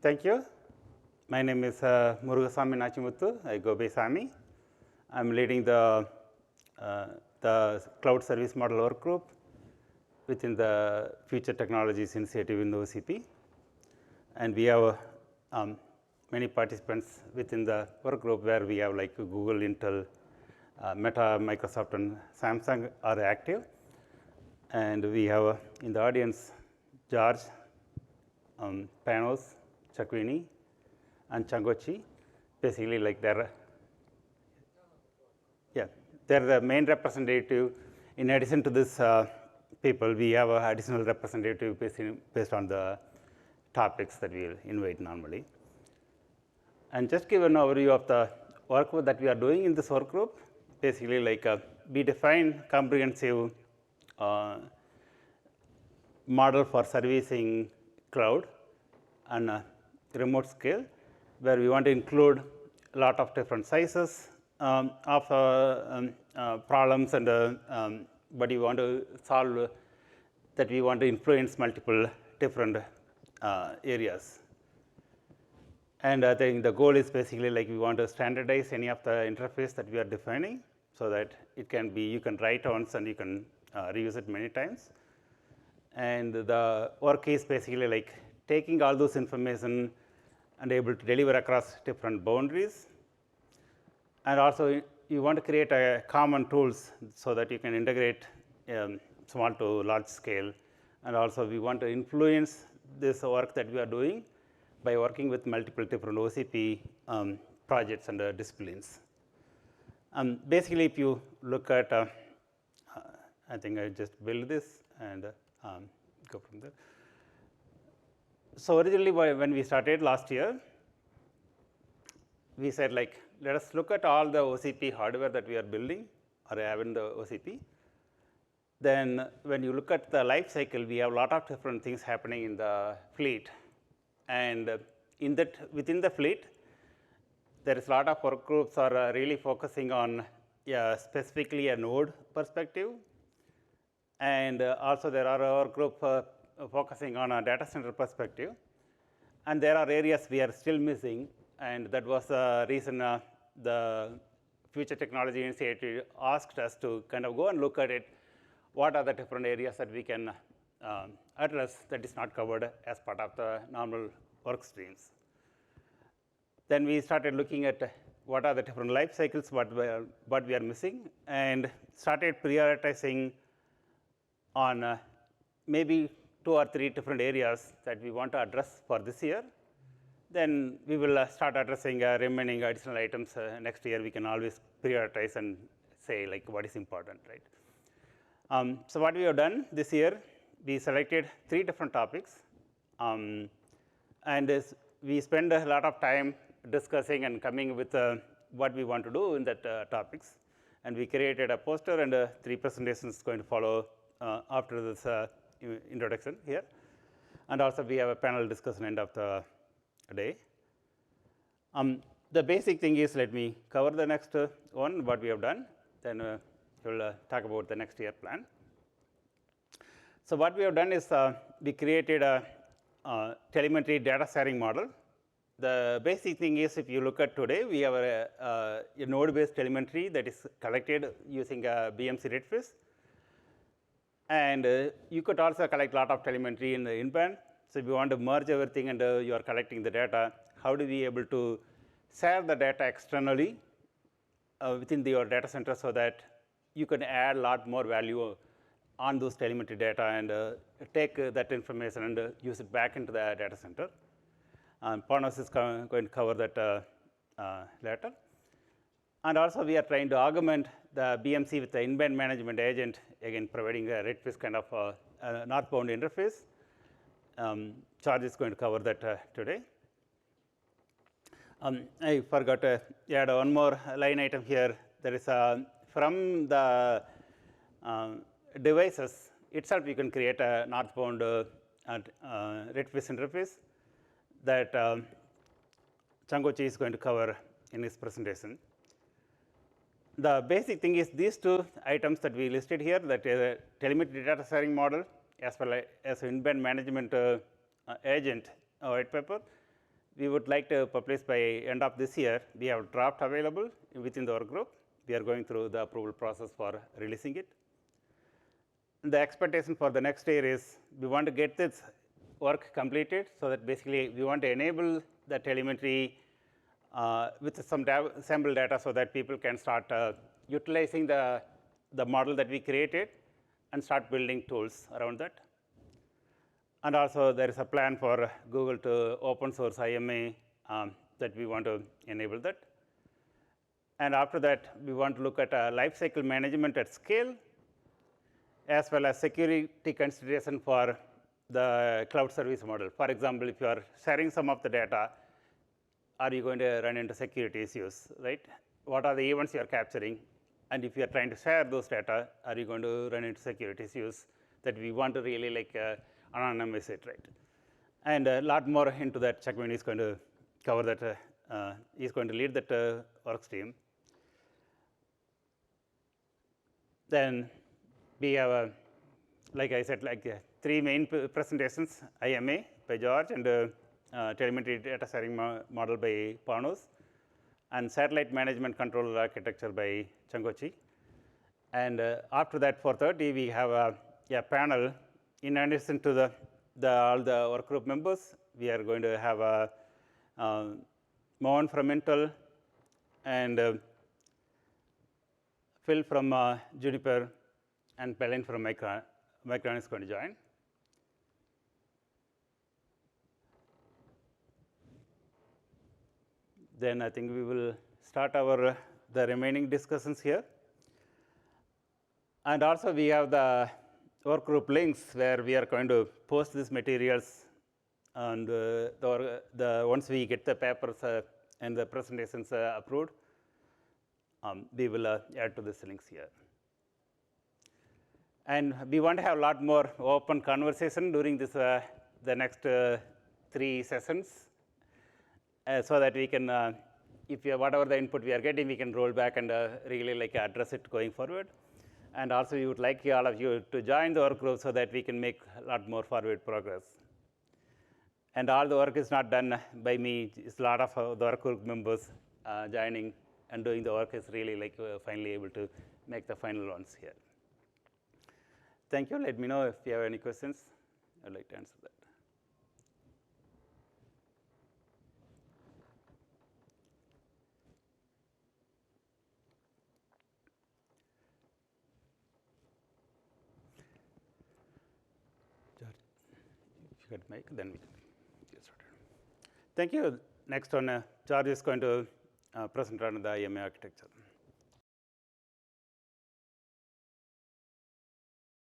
Thank you. My name is Murugasamy Nachimuthu. I go by Sami. I'm leading the Cloud Service Model Work Group within the Future Technologies Initiative in the OCP. And we have many participants within the work group where we have like Google, Intel, Meta, Microsoft, and Samsung are active. And we have in the audience George, Panos, Chakwini, and Changochi. Basically, like they're the main representative. In addition to this people, we have an additional representative based on the topics that we will invite normally. And just give an overview of the work that we are doing in this work group. Basically, like we define comprehensive model for servicing cloud and remote scale, where we want to include a lot of different sizes of problems and but we want to solve that we want to influence multiple different areas. And I think the goal is basically like we want to standardize any of the interface that we are defining so that it can be, you can write once and you can reuse it many times. And the work is basically like taking all those information and able to deliver across different boundaries. And also you want to create a common tools so that you can integrate small to large scale. And also we want to influence this work that we are doing by working with multiple different OCP projects and disciplines. Basically, if you look at, I think I just build this and go from there. So originally, when we started last year, we said like, let us look at all the OCP hardware that we are building or have in the OCP. Then when you look at the life cycle, we have a lot of different things happening in the fleet. And in that, within the fleet, there is a lot of work groups are really focusing on specifically a node perspective. And also there are work group focusing on a data center perspective. And there are areas we are still missing. And that was the reason the Future Technology Initiative asked us to kind of go and look at it. What are the different areas that we can address that is not covered as part of the normal work streams? Then we started looking at what are the different life cycles, what we are missing, and started prioritizing on maybe 2 or 3 different areas that we want to address for this year. Then we will start addressing remaining additional items next year. We can always prioritize and say like what is important, right? So what we have done this year, we selected 3 different topics, and we spend a lot of time discussing and coming with what we want to do in that topics. And we created a poster and 3 presentations going to follow after this introduction here. And also we have a panel discussion end of the day. The basic thing is, let me cover the next one, what we have done. Then we'll talk about the next year plan. So what we have done is we created a telemetry data sharing model. The basic thing is, if you look at today, we have a node-based telemetry that is collected using a BMC Redfish. And you could also collect a lot of telemetry in the in-band. So if you want to merge everything and you are collecting the data, how do we be able to share the data externally within your data center so that you can add a lot more value on those telemetry data and take that information and use it back into the data center. Panos is going to cover that later. And also we are trying to augment the BMC with the in-band management agent, again providing a Redfish kind of northbound interface. Charge is going to cover that today. I forgot to add one more line item here. There is from the devices itself, you can create a northbound Redfish interface that Changochi is going to cover in his presentation. The basic thing is these 2 items that we listed here, that is a telemetry data sharing model as well as in-band management agent white paper. We would like to publish by end of this year. We have draft available within our group. We are going through the approval process for releasing it. The expectation for the next year is we want to get this work completed, so that basically we want to enable the telemetry with some sample data, so that people can start utilizing the model that we created and start building tools around that. And also there is a plan for Google to open source IMA that we want to enable that. And after that, we want to look at lifecycle management at scale, as well as security consideration for the cloud service model. For example, if you are sharing some of the data, are you going to run into security issues, right? What are the events you are capturing? And if you are trying to share those data, are you going to run into security issues that we want to really anonymize it, right? And a lot more into that. Chakmani is going to cover that. He's going to lead that work stream. Then we have, like I said, three main presentations: IMA by George, and telemetry data sharing model by Panos, and satellite management control architecture by Changochi. And after that, 4:30, we have a panel. In addition to all the work group members, we are going to have Mohan from Intel and Phil from Juniper and Pelin from Micron. Micron is going to join. Then I think we will start the remaining discussions here. And also we have the work group links where we are going to post these materials, and once we get the papers and the presentations approved, we will add to these links here. And we want to have a lot more open conversation during this the next 3 sessions, so that we can, whatever the input we are getting, we can roll back and really address it going forward. And also, we would like all of you to join the work group so that we can make a lot more forward progress. And all the work is not done by me. It's a lot of the work group members joining and doing the work is really finally able to make the final ones here. Thank you. Let me know if you have any questions. I'd like to answer that. If you could make, then we can get started. Thank you. Next one, George is going to present on the IMA architecture.